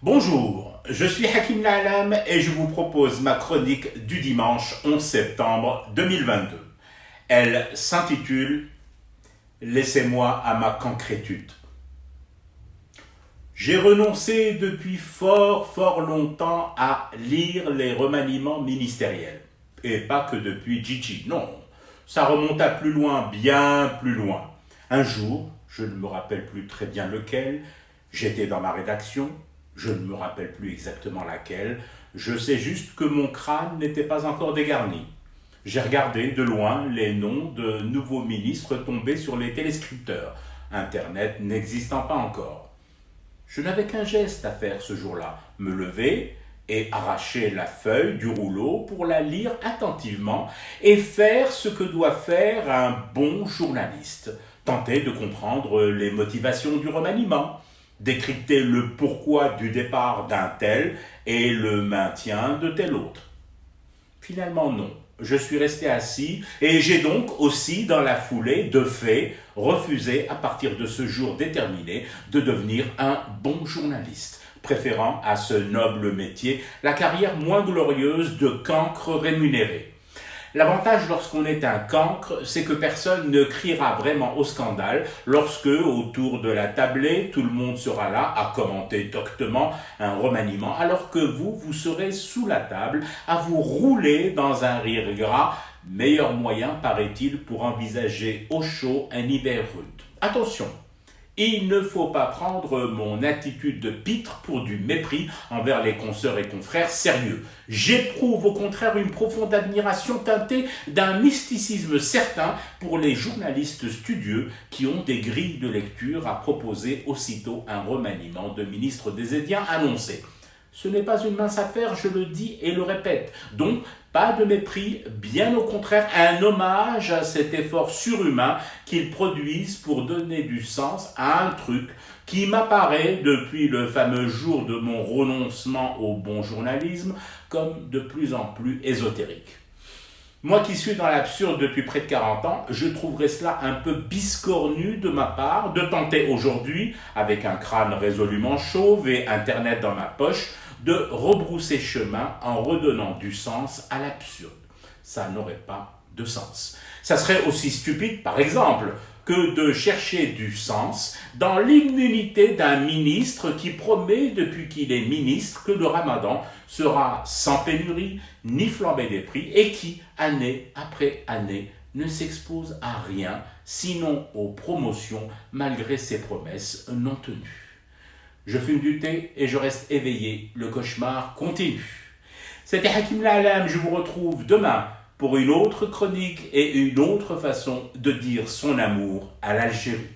Bonjour, je suis Hakim La'Alam et je vous propose ma chronique du dimanche 11 septembre 2022. Elle s'intitule « Laissez-moi à ma concrétude ». J'ai renoncé depuis fort longtemps à lire les remaniements ministériels. Et pas que depuis Gigi, non. Ça remonte à plus loin, bien plus loin. Un jour, je ne me rappelle plus très bien lequel, j'étais dans ma rédaction, je ne me rappelle plus exactement laquelle, je sais juste que mon crâne n'était pas encore dégarni. J'ai regardé de loin les noms de nouveaux ministres tombés sur les téléscripteurs, Internet n'existant pas encore. Je n'avais qu'un geste à faire ce jour-là, me lever et arracher la feuille du rouleau pour la lire attentivement et faire ce que doit faire un bon journaliste, tenter de comprendre les motivations du remaniement, décrypter le pourquoi du départ d'un tel et le maintien de tel autre. Finalement, non. Je suis resté assis et j'ai donc aussi, dans la foulée, de fait, refusé à partir de ce jour déterminé de devenir un bon journaliste, préférant à ce noble métier la carrière moins glorieuse de cancre rémunéré. L'avantage lorsqu'on est un cancre, c'est que personne ne criera vraiment au scandale lorsque, autour de la tablée, tout le monde sera là à commenter doctement un remaniement, alors que vous serez sous la table à vous rouler dans un rire gras, meilleur moyen, paraît-il, pour envisager au chaud un hiver rude. Attention! Il ne faut pas prendre mon attitude de pitre pour du mépris envers les consoeurs et confrères sérieux. J'éprouve au contraire une profonde admiration teintée d'un mysticisme certain pour les journalistes studieux qui ont des grilles de lecture à proposer aussitôt un remaniement de ministre des Édiens annoncé. Ce n'est pas une mince affaire, je le dis et le répète. Donc, pas de mépris, bien au contraire, un hommage à cet effort surhumain qu'ils produisent pour donner du sens à un truc qui m'apparaît, depuis le fameux jour de mon renoncement au bon journalisme, comme de plus en plus ésotérique. Moi qui suis dans l'absurde depuis près de 40 ans, je trouverais cela un peu biscornu de ma part de tenter aujourd'hui, avec un crâne résolument chauve et Internet dans ma poche, de rebrousser chemin en redonnant du sens à l'absurde. Ça n'aurait pas de sens. Ça serait aussi stupide, par exemple, que de chercher du sens dans l'immunité d'un ministre qui promet depuis qu'il est ministre que le ramadan sera sans pénurie ni flambée des prix et qui, année après année, ne s'expose à rien, sinon aux promotions malgré ses promesses non tenues. Je fume du thé et je reste éveillé, le cauchemar continue. C'était Hakim La'Alam, je vous retrouve demain pour une autre chronique et une autre façon de dire son amour à l'Algérie.